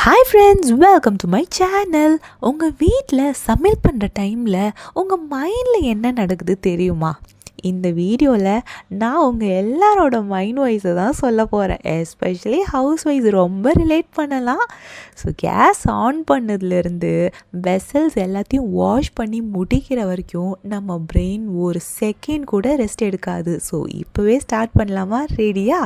Hi friends, welcome to my channel. உங்கள் வீட்டில் சமையல் பண்ணுற டைமில் உங்கள் மைண்டில் என்ன நடக்குது தெரியுமா? இந்த வீடியோவில் நான் உங்கள் எல்லாரோட மைண்ட் வாய்ஸை தான் சொல்ல போகிறேன். எஸ்பெஷலி ஹவுஸ் வைஸ் ரொம்ப ரிலேட் பண்ணலாம். ஸோ கேஸ் ஆன் பண்ணதுலேருந்து வெசல்ஸ் எல்லாத்தையும் வாஷ் பண்ணி முடிக்கிற வரைக்கும் நம்ம பிரெயின் ஒரு செகண்ட் கூட ரெஸ்ட் எடுக்காது. ஸோ இப்போவே ஸ்டார்ட் பண்ணலாமா? ரெடியா?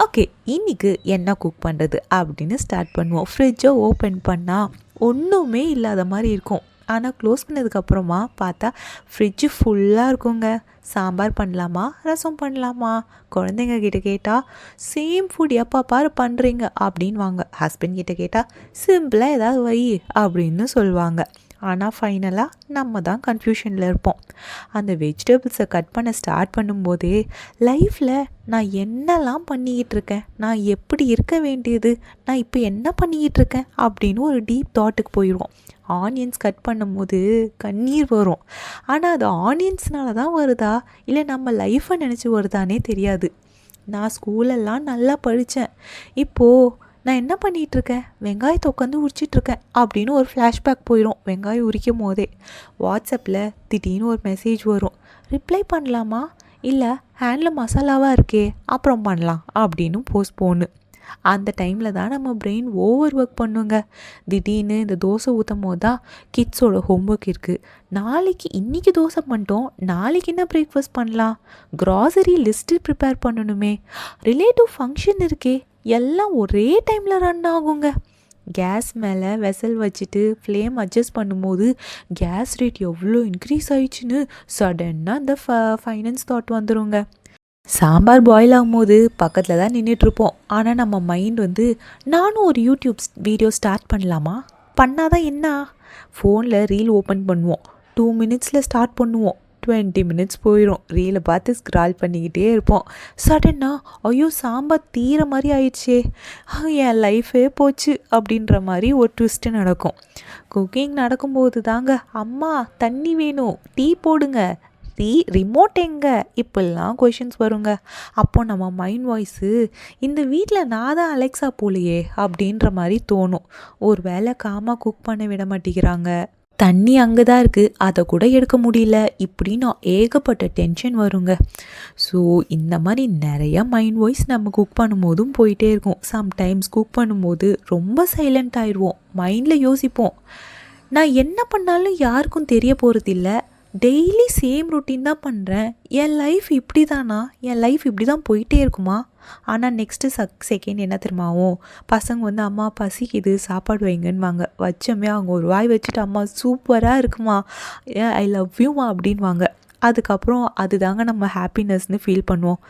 ஓகே, இன்றைக்கி என்ன குக் பண்ணுறது அப்படின்னு ஸ்டார்ட் பண்ணுவோம். ஃப்ரிட்ஜை ஓப்பன் பண்ணால் ஒன்றுமே இல்லாத மாதிரி இருக்கும். ஆனால் க்ளோஸ் பண்ணதுக்கப்புறமா பார்த்தா ஃப்ரிட்ஜு ஃபுல்லாக இருக்குங்க. சாம்பார் பண்ணலாமா, ரசம் பண்ணலாமா? குழந்தைங்க கிட்ட கேட்டால் சேம் ஃபுட் எப்போ பாரு பண்ணுறீங்க அப்படின்வாங்க. ஹஸ்பண்ட் கிட்ட கேட்டால் சிம்பிளாக ஏதாவது வை அப்படின்னு சொல்லுவாங்க. ஆனால் ஃபைனலாக நம்ம தான் கன்ஃபியூஷனில் இருப்போம். அந்த வெஜிடபிள்ஸை கட் பண்ண ஸ்டார்ட் பண்ணும்போதே லைஃப்பில் நான் என்னெல்லாம் பண்ணிக்கிட்டு இருக்கேன், நான் எப்படி இருக்க வேண்டியது, நான் இப்போ என்ன பண்ணிக்கிட்டு இருக்கேன் அப்படின்னு ஒரு டீப் தாட்டுக்கு போயிடுவோம். ஆனியன்ஸ் கட் பண்ணும்போது கண்ணீர் வரும். ஆனால் அது ஆனியன்ஸ்னால தான் வருதா இல்லை நம்ம லைஃப்பை நினச்சி வருதானே தெரியாது. நான் ஸ்கூலெல்லாம் நல்லா படித்தேன், இப்போது நான் என்ன பண்ணிகிட்ருக்கேன், வெங்காயத்தை உட்காந்து உரிச்சிட்ருக்கேன் அப்படின்னு ஒரு ஃப்ளாஷ்பேக் போயிடும். வெங்காயம் உரிக்கும் போதே வாட்ஸ்அப்பில் திடீர்னு ஒரு மெசேஜ் வரும். ரிப்ளை பண்ணலாமா, இல்லை ஹேண்டில் மசாலாவாக இருக்கே அப்புறம் பண்ணலாம் அப்படின்னு போஸ்ட்போனு. அந்த டைமில் தான் நம்ம பிரெயின் ஓவர் ஒர்க் பண்ணுங்க. திடீர்னு இந்த தோசை ஊற்றும் போது தான் கிட்ஸோட ஹோம்ஒர்க் இருக்குது, நாளைக்கு இன்றைக்கி தோசை பண்ணிட்டோம், நாளைக்கு என்ன பிரேக்ஃபாஸ்ட் பண்ணலாம், க்ராசரி லிஸ்ட்டு ப்ரிப்பேர் பண்ணணுமே, ரிலேட்டிவ் ஃபங்க்ஷன் இருக்கே, எல்லாம் ஒரே டைமில் ரன் ஆகுங்க. கேஸ் மேலே வெசல் வச்சுட்டு ஃப்ளேம் அட்ஜஸ்ட் பண்ணும்போது கேஸ் ரேட் எவ்வளோ இன்க்ரீஸ் ஆயிடுச்சுன்னு சடன்னாக அந்த ஃபைனான்ஸ் தாட் வந்துடுங்க. சாம்பார் பாயில் ஆகும்போது பக்கத்தில் தான் நின்றுட்டுருப்போம். ஆனால் நம்ம மைண்ட் நானும் ஒரு யூடியூப் வீடியோ ஸ்டார்ட் பண்ணலாமா, பண்ணாதான் என்ன, ஃபோனில் ரீல் ஓப்பன் பண்ணுவோம். 2 மினிட்ஸில் ஸ்டார்ட் பண்ணுவோம், 20 மினிட்ஸ் போயிடும். ரீலை பார்த்து ஸ்க்ரால் பண்ணிக்கிட்டே இருப்போம். சடனாக ஐயோ சாம்பார் தீர மாதிரி ஆயிடுச்சே, என் லைஃபே போச்சு அப்படின்ற மாதிரி ஒரு ட்விஸ்ட்டு நடக்கும். குக்கிங் நடக்கும்போது தாங்க அம்மா தண்ணி வேணும், டீ போடுங்க, ரிமோட் எங்கே, இப்படிலாம் கொஷின்ஸ் வருங்க. அப்போ நம்ம மைண்ட் வாய்ஸு இந்த வீட்டில் நான் தான் அலெக்ஸா போலையே அப்படின்ற மாதிரி தோணும். ஒரு வேளை காமாக குக் பண்ண விட மாட்டேங்கிறாங்க, தண்ணி அங்கே தான் இருக்குது, அதை கூட எடுக்க முடியல, இப்படின்னு ஏகப்பட்ட டென்ஷன் வருங்க. ஸோ இந்த மாதிரி நிறையா மைண்ட் வாய்ஸ் நம்ம குக் பண்ணும்போதும் போயிட்டே இருக்கும். சம்டைம்ஸ் குக் பண்ணும்போது ரொம்ப சைலண்ட் ஆயிடுவோம். மைண்டில் யோசிப்போம், நான் என்ன பண்ணாலும் யாருக்கும் தெரிய போகிறதில்ல, டெய்லி சேம் ரொட்டீன் தான் பண்ணுறேன், என் லைஃப் இப்படி தானா, என் லைஃப் இப்படி தான் போயிட்டே இருக்குமா? ஆனால் நெக்ஸ்ட்டு செகண்ட் என்ன தெரியுமாவும், பசங்க அம்மா பசிக்குது சாப்பாடு வைங்கன்னுவாங்க. வச்சோமே அவங்க ஒரு வாய் வச்சுட்டு அம்மா சூப்பராக இருக்குமா, ஐ லவ் யூமா அப்படின்வாங்க. அதுக்கப்புறம் அதுதாங்க நம்ம ஹாப்பினஸ்ன்னு ஃபீல் பண்ணுவோம்.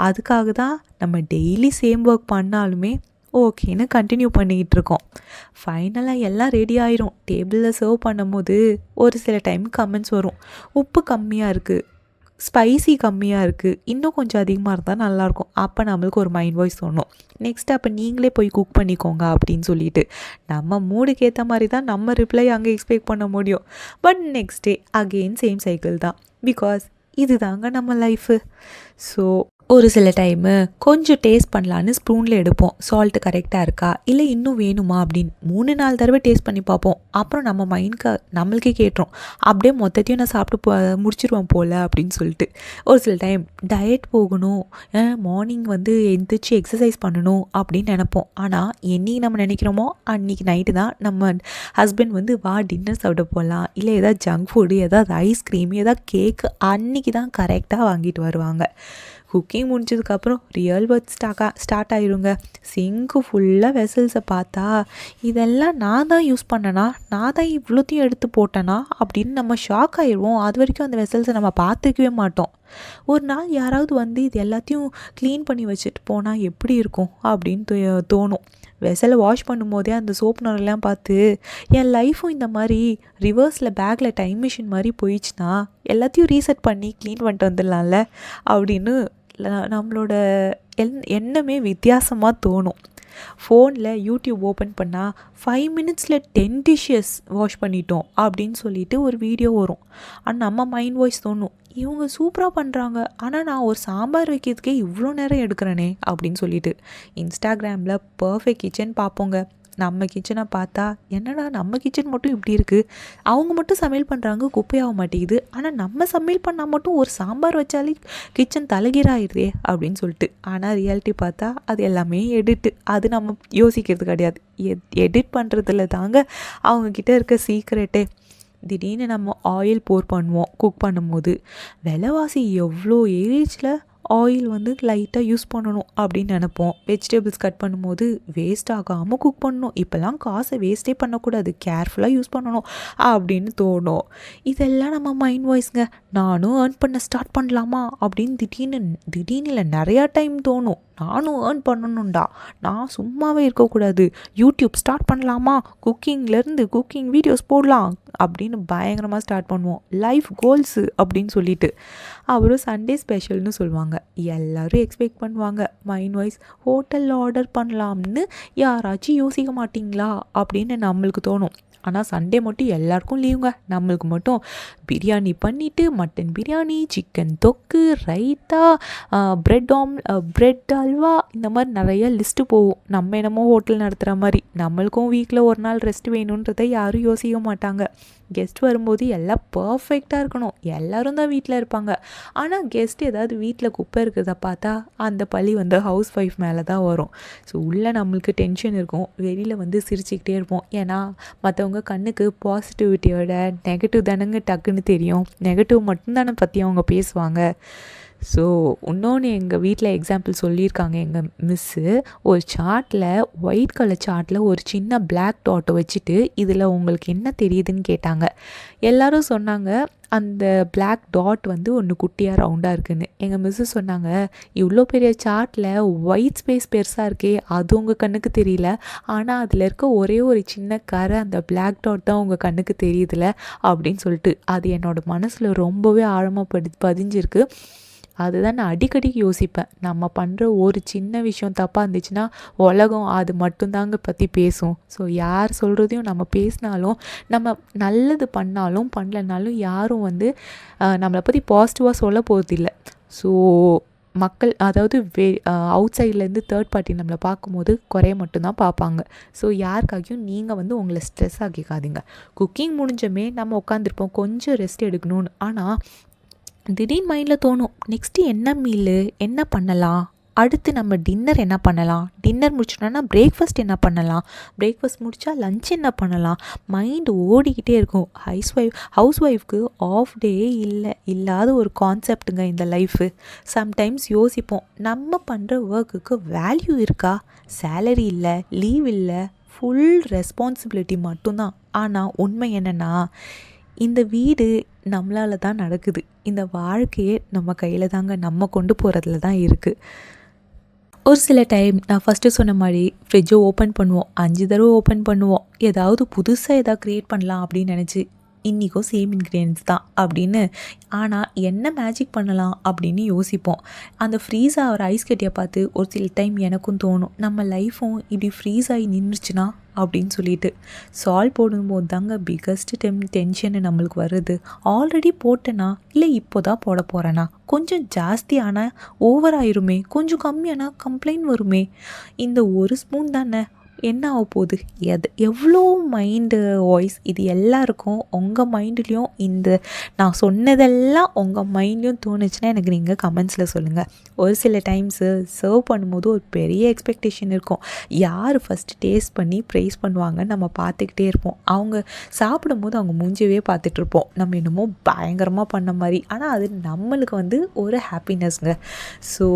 அதுக்காக தான் நம்ம டெய்லி சேம் ஒர்க் பண்ணாலுமே ஓகேன்னு கண்டினியூ பண்ணிக்கிட்டு இருக்கோம். ஃபைனலாக எல்லாம் ரெடி ஆயிரும். டேபிளில் சர்வ் பண்ணும்போது ஒரு சில டைம் கமெண்ட்ஸ் வரும், உப்பு கம்மியாக இருக்குது, ஸ்பைசி கம்மியாக இருக்குது, இன்னும் கொஞ்சம் அதிகமாக இருந்தால் நல்லாயிருக்கும். அப்போ நம்மளுக்கு ஒரு மைண்ட் வாய்ஸ் தோணும், நெக்ஸ்ட்டு அப்போ நீங்களே போய் குக் பண்ணிக்கோங்க அப்படின்னு சொல்லிட்டு. நம்ம மூடுக்கு ஏற்ற மாதிரி தான் நம்ம ரிப்ளை அங்கே எக்ஸ்பெக்ட் பண்ண முடியும். But next day again same cycle தான். பிகாஸ் இது தாங்க நம்ம லைஃபு. ஸோ ஒரு சில டைமு கொஞ்சம் டேஸ்ட் பண்ணலான்னு ஸ்பூனில் எடுப்போம், சால்ட்டு கரெக்டாக இருக்கா இல்லை இன்னும் வேணுமா அப்படின்னு 3-4 தடவை டேஸ்ட் பண்ணி பார்ப்போம். அப்புறம் நம்ம மைண்டுக்கு நம்மளுக்கே கேட்டுரும், அப்படியே மொத்தத்தையும் நான் சாப்பிட்டு முடிச்சிருவேன் போல் அப்படின்னு சொல்லிட்டு. ஒரு சில டைம் டயட் போகணும், மார்னிங் எந்திரிச்சு எக்ஸசைஸ் பண்ணணும் அப்படின்னு நினப்போம். ஆனால் என்னைக்கு நம்ம நினைக்கிறோமோ அன்றைக்கி நைட்டு தான் நம்ம ஹஸ்பண்ட் வா டின்னர் சாப்பிட போகலாம், இல்லை ஏதாவது ஜங்க் ஃபுட்டு, ஏதாவது ஐஸ்கிரீம், ஏதாவது கேக்கு அன்றைக்கி தான் கரெக்டாக வாங்கிட்டு வருவாங்க. குக்கிங் முடிஞ்சதுக்கப்புறம் ரியல் ஒர்க் ஸ்டார்ட் ஆயிருங்க. சிங்க்கு ஃபுல்லாக வெசல்ஸை பார்த்தா இதெல்லாம் நான் தான் யூஸ் பண்ணேனா, நான் தான் இவ்வளோத்தையும் எடுத்து போட்டேனா அப்படின்னு நம்ம ஷாக் ஆயிடுவோம். அது வரைக்கும் அந்த வெசல்ஸை நம்ம பார்த்துக்கவே மாட்டோம். ஒரு நாள் யாராவது இது எல்லாத்தையும் க்ளீன் பண்ணி வச்சுட்டு போனால் எப்படி இருக்கும் அப்படின்னு தோணும். வெசலை வாஷ் பண்ணும்போதே அந்த சோப் நுரெல்லாம் பார்த்து என் லைஃப்பும் இந்த மாதிரி ரிவர்ஸில் பேக்கில் டைம் மிஷின் மாதிரி போயிடுச்சுன்னா எல்லாத்தையும் ரீசெட் பண்ணி க்ளீன் பண்ணிட்டு வந்துடலாம்ல அப்படின்னு நம்மளோட எண்ணமே வித்தியாசமாக தோணும். ஃபோனில் யூடியூப் ஓப்பன் பண்ணால் 5 மினிட்ஸில் 10 டிஷ்ஷஸ் வாஷ் பண்ணிட்டோம் அப்படின்னு சொல்லிட்டு ஒரு வீடியோ வரும். ஆனால் நம்ம மைண்ட் வாய்ஸ் தோணும், இவங்க சூப்பராக பண்ணுறாங்க, ஆனால் நான் ஒரு சாம்பார் வைக்கிறதுக்கே இவ்வளோ நேரம் எடுக்கிறேனே அப்படின்னு சொல்லிட்டு. இன்ஸ்டாகிராமில் பர்ஃபெக்ட் கிச்சன் பார்ப்போங்க. நம்ம கிச்சனை பார்த்தா என்னடா நம்ம கிச்சன் மட்டும் இப்படி இருக்குது, அவங்க மட்டும் சமையல் பண்ணுறாங்க குப்பையாக மாட்டேங்குது, ஆனால் நம்ம சமையல் பண்ணால் மட்டும் ஒரு சாம்பார் வச்சாலே கிச்சன் தலைகீழாயிடுதே அப்படின்னு சொல்லிட்டு. ஆனால் ரியாலிட்டி பார்த்தா அது எல்லாமே எடிட்டு. அது நம்ம யோசிக்கிறது கிடையாது. எடிட் பண்ணுறதுல தாங்க அவங்கக்கிட்ட இருக்க சீக்ரெட்டே. திடீர்னு நம்ம ஆயில் போர் பண்ணுவோம் குக் பண்ணும்போது. விலைவாசி எவ்வளோ ஏரிச்சில் ஆயில் வந்து லைட்டாக யூஸ் பண்ணணும் அப்படின்னு நினப்போம். வெஜிடபிள்ஸ் கட் பண்ணும்போது வேஸ்ட் ஆகாமல் குக் பண்ணணும், இப்போல்லாம் காசை வேஸ்ட்டே பண்ணக்கூடாது, கேர்ஃபுல்லாக யூஸ் பண்ணணும் அப்படின்னு தோணும். இதெல்லாம் நம்ம மைண்ட் வாய்ஸ்ங்க. நானும் ஏர்ன் பண்ண ஸ்டார்ட் பண்ணலாமா அப்படின்னு திடீர்னு இல்லை நிறையா டைம் தோணும். நானும் ஏர்ன் பண்ணணும்டா, நான் சும்மாவே இருக்கக்கூடாது, யூடியூப் ஸ்டார்ட் பண்ணலாமா, குக்கிங் வீடியோஸ் போடலாம் அப்படின்னு பயங்கரமாக ஸ்டார்ட் பண்ணுவோம். லைஃப் கோல்ஸு அப்படின்னு சொல்லிட்டு. அப்புறம் சண்டே ஸ்பெஷல்னு சொல்லுவாங்க. எல்லோரும் எக்ஸ்பெக்ட் பண்ணுவாங்க மைண்ட் வாய்ஸ் ஹோட்டலில் ஆர்டர் பண்ணலாம்னு. யாராச்சும் யோசிக்க மாட்டிங்களா அப்படின்னு நம்மளுக்கு தோணும். ஆனால் சண்டே மட்டும் எல்லாருக்கும் லீவுங்க. நம்மளுக்கு மட்டும் பிரியாணி பண்ணிவிட்டு மட்டன் பிரியாணி, சிக்கன் தொக்கு, ரைத்தா, பிரெட் அல்வா, இந்த மாதிரி நிறைய லிஸ்ட்டு போகும். நம்ம என்னமோ ஹோட்டல் நடத்துகிற மாதிரி. நம்மளுக்கும் வீக்கில் ஒரு நாள் ரெஸ்ட் வேணுன்றதை யாரும் யோசிக்க மாட்டாங்க. கெஸ்ட் வரும்போது எல்லாம் பர்ஃபெக்டாக இருக்கணும், எல்லோரும் தான் வீட்டில் இருப்பாங்க. ஆனால் கெஸ்ட் ஏதாவது வீட்டில் குப்பை இருக்கிறத பார்த்தா அந்த பழி வந்து ஹவுஸ் ஒய்ஃப் மேலே தான் வரும். ஸோ உள்ளே நம்மளுக்கு டென்ஷன் இருக்கும், வெளியில் வந்து சிரிச்சுக்கிட்டே இருப்போம். ஏன்னா மற்றவங்க கண்ணுக்கு பாசிட்டிவிட்டியோட நெகட்டிவ் தானங்க டக்குன்னு தெரியும். நெகட்டிவ் மட்டும்தானே பற்றி அவங்க பேசுவாங்க. ஸோ இன்னொன்று எங்கள் வீட்டில் எக்ஸாம்பிள் சொல்லியிருக்காங்க எங்கள் மிஸ்ஸு. ஒரு சார்ட்டில் ஒயிட் கலர் சார்ட்டில் ஒரு சின்ன பிளாக் டாட்டை வச்சுட்டு இதில் உங்களுக்கு என்ன தெரியுதுன்னு கேட்டாங்க. எல்லோரும் சொன்னாங்க அந்த பிளாக் டாட் வந்து ஒன்று குட்டியாக ரவுண்டாக இருக்குதுன்னு. எங்கள் மிஸ்ஸு சொன்னாங்க, இவ்வளோ பெரிய சார்ட்டில் ஒயிட் ஸ்பேஸ் பெருசாக இருக்கே, அது உங்கள் கண்ணுக்கு தெரியல, ஆனால் அதில் இருக்க ஒரே ஒரு சின்ன கரை அந்த பிளாக் டாட் தான் உங்கள் கண்ணுக்கு தெரியுதுல அப்படின்னு சொல்லிட்டு. அது என்னோடய மனசில் ரொம்பவே ஆழமாக பதிஞ்சிருக்கு. அதுதான் நான் அடிக்கடி யோசிப்பேன். நம்ம பண்ணுற ஒரு சின்ன விஷயம் தப்பாக இருந்துச்சுன்னா உலகம் அது மட்டும்தாங்க பற்றி பேசும். ஸோ யார் சொல்கிறதையும் நம்ம பேசினாலும், நம்ம நல்லது பண்ணாலும் பண்ணலனாலும் யாரும் வந்து நம்மளை பற்றி பாசிட்டிவாக சொல்ல போகிறதில்ல. ஸோ மக்கள் அதாவது அவுட் சைட்லேருந்து தேர்ட் பார்ட்டி நம்மளை பார்க்கும்போது குறைய மட்டும்தான் பார்ப்பாங்க. ஸோ யாருக்காகவும் நீங்கள் வந்து உங்களை ஸ்ட்ரெஸ் ஆக்கிக்காதீங்க. குக்கிங் முடிஞ்சமே நம்ம உட்காந்துருப்போம் கொஞ்சம் ரெஸ்ட் எடுக்கணும்னு. ஆனால் திடீர்னு மைண்டில் தோணும், நெக்ஸ்ட்டு என்ன மீலு என்ன பண்ணலாம், அடுத்து நம்ம டின்னர் என்ன பண்ணலாம், டின்னர் முடிச்சிட்டோன்னா பிரேக்ஃபாஸ்ட் என்ன பண்ணலாம், பிரேக்ஃபாஸ்ட் முடித்தா லன்ச் என்ன பண்ணலாம். மைண்டு ஓடிக்கிட்டே இருக்கும். ஹவுஸ் ஒய்ஃப்க்கு ஆஃப் டே இல்லாத ஒரு கான்செப்ட்டுங்க இந்த லைஃபு. சம்டைம்ஸ் யோசிப்போம், நம்ம பண்ணுற ஒர்க்குக்கு வேல்யூ இருக்கா, சேலரி இல்லை, லீவ் இல்லை, ஃபுல் ரெஸ்பான்சிபிலிட்டி மட்டும்தான். ஆனால் உண்மை என்னென்னா இந்த வீடு நம்மளால தான் நடக்குது. இந்த வாழ்க்கையே நம்ம கையில் தாங்க, நம்ம கொண்டு போகிறதுல தான் இருக்குது. ஒரு சில டைம் நான் ஃபஸ்ட்டு சொன்ன மாதிரி ஃப்ரிட்ஜை ஓப்பன் பண்ணுவோம், 5 தடவை ஓப்பன் பண்ணுவோம். ஏதாவது புதுசாக எதாவது க்ரியேட் பண்ணலாம் அப்படின்னு நினச்சி இன்றைக்கும் சேம் இன்க்ரீடியன்ஸ் தான் அப்படின்னு. ஆனால் என்ன மேஜிக் பண்ணலாம் அப்படின்னு யோசிப்போம். அந்த ஃப்ரீஸ் ஆகிற ஐஸ் கட்டியை பார்த்து ஒரு சில டைம் எனக்கும் தோணும், நம்ம லைஃப்பும் இப்படி ஃப்ரீஸ் ஆகி நின்றுச்சுன்னா அப்படின்னு சொல்லிட்டு. சால்ட் போடும்போது தாங்க பிக்கஸ்ட் டென்ஷன் நம்மளுக்கு வருது. ஆல்ரெடி போட்டேனா இல்லை இப்போ தான் போட போகிறேன்னா, கொஞ்சம் ஜாஸ்தியான ஓவர் ஆயிருமே, கொஞ்சம் கம்மியானா கம்ப்ளைண்ட் வருமே. இந்த ஒரு ஸ்பூன் தானே என்ன ஆக போகுது, எவ்வளோ மைண்டு வாய்ஸ் இது எல்லாருக்கும். உங்கள் மைண்ட்லேயும் இந்த நான் சொன்னதெல்லாம் உங்கள் மைண்ட்லேயும் தோணுச்சுன்னா எனக்கு நீங்கள் கமெண்ட்ஸில் சொல்லுங்கள். ஒரு சில டைம்ஸு சர்வ் பண்ணும்போது ஒரு பெரிய எக்ஸ்பெக்டேஷன் இருக்கும். யார் ஃபஸ்ட்டு டேஸ்ட் பண்ணி ப்ரைஸ் பண்ணுவாங்கன்னு நம்ம பார்த்துக்கிட்டே இருப்போம். அவங்க சாப்பிடும்போது அவங்க மூஞ்சவே பார்த்துட்ருப்போம், நம்ம என்னமோ பயங்கரமாக பண்ண மாதிரி. ஆனால் அது நம்மளுக்கு வந்து ஒரு ஹாப்பினஸ்ங்க. ஸோ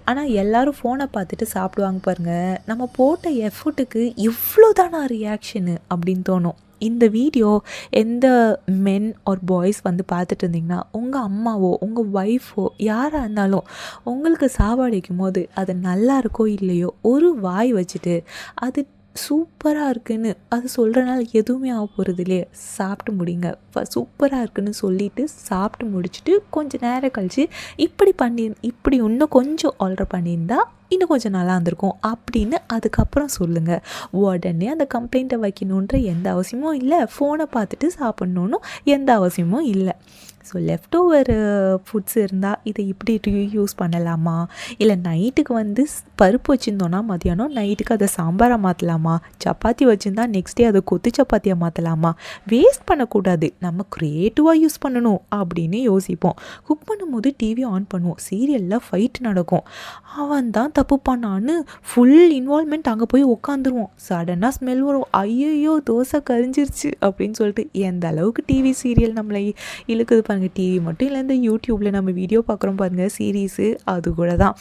ஆனால் எல்லோரும் ஃபோனை பார்த்துட்டு சாப்பிடுவாங்க பாருங்கள். நம்ம போட்ட எஃபர்ட்டுக்கு இவ்வளோ தானா ரியாக்ஷனு அப்படின்னு தோணும். இந்த வீடியோ எந்த மென் ஆர் பாய்ஸ் வந்து பார்த்துட்டு இருந்தீங்கன்னா, உங்கள் அம்மாவோ உங்கள் ஒய்ஃபோ யாராக இருந்தாலும் உங்களுக்கு சாப்பாடு வைக்கும் போது அது நல்லா இருக்கோ இல்லையோ ஒரு வாய் வச்சுட்டு அது சூப்பராக இருக்குன்னு அது சொல்கிறனால எதுவுமே ஆக போகிறது இல்லையே, சாப்பிட்டு முடிங்க. சூப்பராக இருக்குன்னு சொல்லிவிட்டு சாப்பிட்டு முடிச்சுட்டு கொஞ்சம் நேரம் கழித்து இப்படி இன்னும் கொஞ்சம் ஆல்டர் பண்ணியிருந்தா இன்னும் கொஞ்சம் நல்லா இருந்திருக்கும் அப்படின்னு அதுக்கப்புறம் சொல்லுங்கள். உடனே அந்த கம்ப்ளைண்ட்டை வைக்கணுன்ற எந்த அவசியமும் இல்லை, ஃபோனை பார்த்துட்டு சாப்பிட்ணுன்னு எந்த அவசியமும் இல்லை. ஸோ லெஃப்ட் ஓவர் ஃபுட்ஸ் இருந்தால் இதை இப்படி யூஸ் பண்ணலாமா, இல்லை நைட்டுக்கு வந்து பருப்பு வச்சுருந்தோன்னா மதியானம் நைட்டுக்கு அதை சாம்பாராக மாற்றலாமா, சப்பாத்தி வச்சுருந்தா நெக்ஸ்ட் டே அதை கொத்து சப்பாத்தியாக மாற்றலாமா, வேஸ்ட் பண்ணக்கூடாது, நம்ம க்ரியேட்டிவாக யூஸ் பண்ணணும் அப்படின்னு யோசிப்போம். குக் பண்ணும்போது டிவி ஆன் பண்ணுவோம், சீரியலில் ஃபைட் நடக்கும், அவன் தான் தப்பு பண்ணான்னு ஃபுல் இன்வால்மெண்ட் அங்கே போய் உட்காந்துருவோம். சடனாக ஸ்மெல் வரும், ஐயோ தோசை கரிஞ்சிருச்சு அப்படின்னு சொல்லிட்டு எந்த அளவுக்கு டிவி சீரியல் நம்மளை இழுக்குது பாருங்கள். டிவி மட்டும் இல்லை, இந்த யூடியூப்பில் நம்ம வீடியோ பார்க்குறோம் பாருங்கள், சீரீஸு, அது கூட தான்.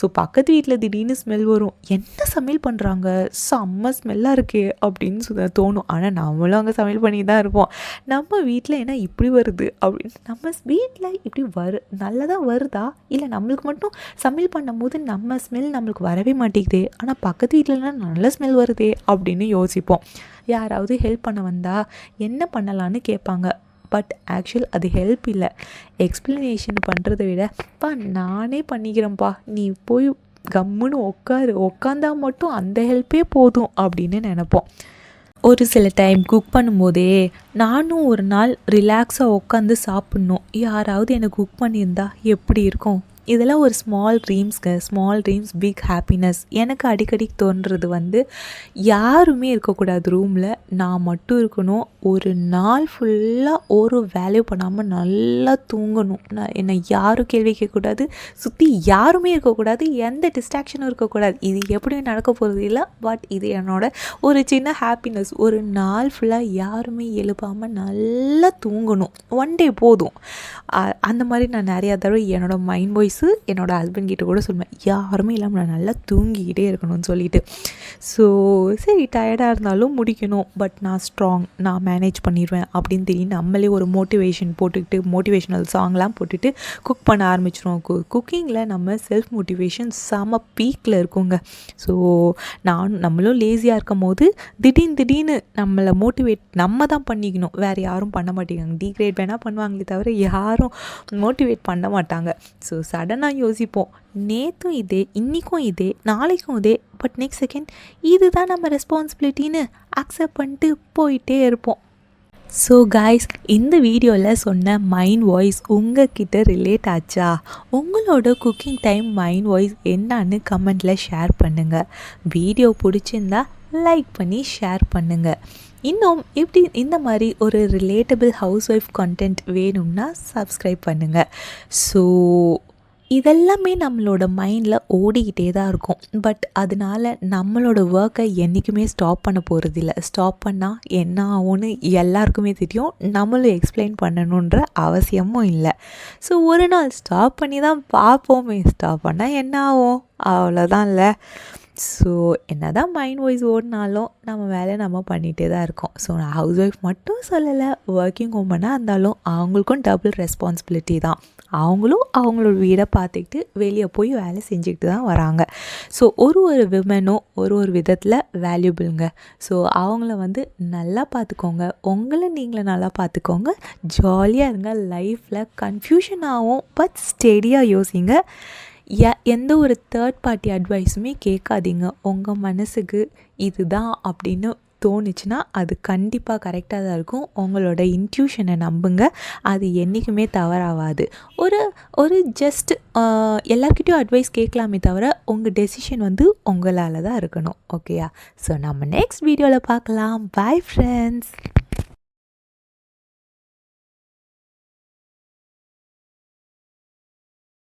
ஸோ பக்கத்து வீட்டில் திடீர்னு ஸ்மெல் வரும், என்ன சமையல் பண்ணுறாங்க, செம்ம ஸ்மெல்லாக இருக்கே அப்படின்னு தோணும். ஆனால் நம்மளும் அங்கே சமையல் பண்ணி தான் இருப்போம். நம்ம வீட்டில் என்ன இப்படி வருது அப்படின்னு, நம்ம வீட்டில் இப்படி நல்லதாக வருதா, இல்லை நம்மளுக்கு மட்டும் சமையல் பண்ணும்போது நம்ம ஸ்மெல் நம்மளுக்கு வரவே மாட்டேங்குது, ஆனால் பக்கத்து வீட்டிலலாம் நல்ல ஸ்மெல் வருதே அப்படின்னு யோசிப்போம். யாராவது ஹெல்ப் பண்ண வந்தால் என்ன பண்ணலான்னு கேட்பாங்க. பட் ஆக்சுவல் அது ஹெல்ப் இல்லை, எக்ஸ்ப்ளனேஷன் பண்ணுறத விட நானே பண்ணிக்கிறேன்ப்பா, நீ போய் கம்முன்னு உட்காந்தா மட்டும் அந்த ஹெல்ப்பே போதும் அப்படின்னு நினைப்போம். ஒரு சில டைம் குக் பண்ணும்போதே நானும் ஒரு நாள் ரிலாக்ஸாக உட்காந்து சாப்பிட்ணும், யாராவது எனக்கு குக் பண்ணியிருந்தா எப்படி இருக்கும். இதெல்லாம் ஒரு ஸ்மால் ட்ரீம்ஸ் பிக் ஹாப்பினஸ். எனக்கு அடிக்கடி தோன்றுறது வந்து யாருமே இருக்கக்கூடாது ரூமில், நான் மட்டும் இருக்கணும், ஒரு நாள் ஃபுல்லாக ஒரு வேல்யூ பண்ணாமல் நல்லா தூங்கணும், என்னை யாரும் கேள்வி கேட்கக்கூடாது, சுற்றி யாருமே இருக்கக்கூடாது, எந்த டிஸ்ட்ராக்ஷனும் இருக்கக்கூடாது. இது எப்படியும் நடக்க போகிறது இல்லை, பட் இது என்னோட ஒரு சின்ன ஹாப்பினஸ். ஒரு நாள் ஃபுல்லாக யாருமே எழுப்பாமல் நல்லா தூங்கணும், ஒன் டே போதும். அந்த மாதிரி நான் நிறையா தடவை என்னோடய மைண்ட் வாய்ஸ் என்னோடய ஹஸ்பண்ட் கிட்ட கூட சொல்லுவேன், யாருமே இல்லாமல் நான் நல்லா தூங்கிக்கிட்டே இருக்கணும்னு சொல்லிட்டு. ஸோ சரி, டயர்டாக இருந்தாலும் முடிக்கணும், பட் நான் ஸ்ட்ராங், நான் மேனேஜ் பண்ணிடுவேன் அப்படின்னு தெரியும். நம்மளே ஒரு மோட்டிவேஷ்னல் சாங்லாம் போட்டுட்டு குக் பண்ண ஆரம்பிச்சிடுவோம். குக்கிங்கில் நம்ம செல்ஃப் மோட்டிவேஷன் செம பீக்கில் இருக்குங்க. ஸோ நம்மளும் லேசியாக இருக்கும் போது திடீர்னு நம்மளை நம்ம தான் பண்ணிக்கணும், வேறு யாரும் பண்ண மாட்டேங்காங்க. டீக்ரேட் வேணால் பண்ணுவாங்களே தவிர யாரும் மோட்டிவேட் பண்ண மாட்டாங்க. ஸோ சடனாக யோசிப்போம், நேற்றும் இதே, இன்றைக்கும் இதே, நாளைக்கும் இதே, பட் நெக்ஸ்ட் செகண்ட் இதுதான் நம்ம ரெஸ்பான்சிபிலிட்டின்னு அக்செப்ட் பண்ணிட்டு போயிட்டே இருப்போம். ஸோ கைஸ், இந்த வீடியோவில் சொன்ன மைண்ட் வாய்ஸ் உங்ககிட்ட ரிலேட் ஆச்சா? உங்களோட குக்கிங் டைம் மைண்ட் வாய்ஸ் என்னான்னு கமெண்ட்டில் ஷேர் பண்ணுங்கள். வீடியோ பிடிச்சிருந்தா லைக் பண்ணி ஷேர் பண்ணுங்கள். இன்னும் இப்படி இந்த மாதிரி ஒரு ரிலேட்டபிள் ஹவுஸ் ஒய்ஃப் கண்டென்ட் வேணும்னா சப்ஸ்கிரைப் பண்ணுங்கள். ஸோ இதெல்லாமே நம்மளோட மைண்டில் ஓடிக்கிட்டே தான் இருக்கும். பட் அதனால் நம்மளோட ஒர்க்கை என்றைக்குமே ஸ்டாப் பண்ண போகிறதில்ல. ஸ்டாப் பண்ணால் என்ன ஆகும்னு எல்லாருக்குமே தெரியும், நம்மளும் எக்ஸ்பிளைன் பண்ணணுன்ற அவசியமும் இல்லை. ஸோ ஒரு நாள் ஸ்டாப் பண்ணி தான் பார்ப்போமே, ஸ்டாப் பண்ணால் என்ன ஆகும், அவ்வளோதான் இல்லை. ஸோ என்ன தான் மைண்ட் வாய்ஸ் ஓடினாலும் நம்ம வேலையை நம்ம பண்ணிகிட்டே தான் இருக்கோம். ஸோ நான் ஹவுஸ் ஒய்ஃப் மட்டும் சொல்லலை, ஒர்க்கிங் உமனாக இருந்தாலும் அவங்களுக்கும் டபுள் ரெஸ்பான்சிபிலிட்டி தான். அவங்களும் அவங்களோட வீடை பார்த்துக்கிட்டு வெளியே போய் வேலை செஞ்சுக்கிட்டு தான் வராங்க. ஸோ ஒரு விமனும் ஒரு விதத்தில் வேல்யூபிளுங்க. ஸோ அவங்கள வந்து நல்லா பார்த்துக்கோங்க, உங்களை நீங்களே நல்லா பார்த்துக்கோங்க, ஜாலியாக இருங்க. லைஃப்பில் கன்ஃபியூஷன் ஆகும், பட் ஸ்டெடியாக யோசிங்க. எந்த ஒரு தேர்ட் பார்ட்டி அட்வைஸுமே கேட்காதீங்க. உங்கள் மனசுக்கு இதுதான் அப்படின்னு தோணுச்சுன்னா அது கண்டிப்பாக கரெக்டாக தான் இருக்கும். உங்களோட இன்ட்யூஷனை நம்புங்க, அது என்றைக்குமே தவறாகாது. ஒரு ஜஸ்ட் எல்லாருக்கிட்டையும் அட்வைஸ் கேட்கலாமே தவிர உங்கள் டெசிஷன் வந்து உங்களால் தான் இருக்கணும். ஓகேயா? ஸோ நம்ம நெக்ஸ்ட் வீடியோவில் பார்க்கலாம். Bye friends.